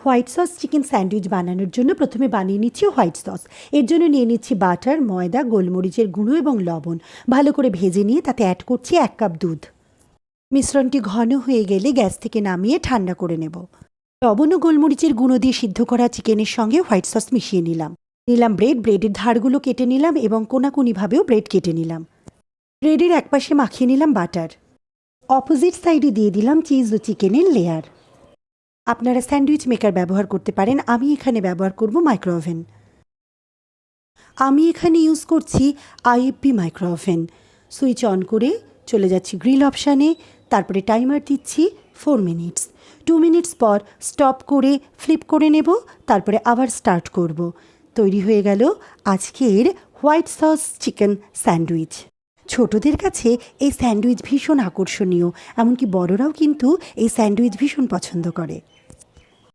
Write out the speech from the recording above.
White sauce chicken sandwich বানানোর জন্য প্রথমে বানিয়ে নিচ্ছি হোয়াইট সস। এর জন্য নিয়ে নিচ্ছি বাটার, ময়দা, গোলমরিচের গুঁড়ো এবং লবণ। ভালো করে ভেজে নিয়ে তাতে অ্যাড করছি 1 কাপ দুধ। মিশ্রণটি ঘন হয়ে গেলে গ্যাস থেকে নামিয়ে ঠান্ডা করে নেব। লবণ ও গোলমরিচের গুঁড়ো দিয়ে সিদ্ধ করা চিকেনের সঙ্গে হোয়াইট সস মিশিয়ে নিলাম। ব্রেডের ধারগুলো কেটে নিলাম এবং কোনাকুনিভাবেও ব্রেড কেটে নিলাম। ব্রেডের একপাশে মাখিয়ে নিলাম বাটার। অপোজিট সাইডে দিয়ে দিলাম চিজ ও চিকেনের লেয়ার। আপনারা স্যান্ডউইচ মেকার ব্যবহার করতে পারেন, আমি এখানে ব্যবহার করব মাইক্রো ওভেন। আমি এখানে ইউজ করছি IFB micro oven. Switch on করে চলে যাচ্ছি গ্রিল অপশানে, তারপরে টাইমার দিচ্ছি 4 মিনিটস। 2 মিনিটস পর স্টপ করে ফ্লিপ করে নেব, তারপরে আবার স্টার্ট করব। তৈরি হয়ে গেল আজকের হোয়াইট সস চিকেন স্যান্ডউইচ। ছোটদের কাছে এই স্যান্ডউইচ ভীষণ আকর্ষণীয়, এমনকি বড়রাও কিন্তু এই স্যান্ডউইচ ভীষণ পছন্দ করে।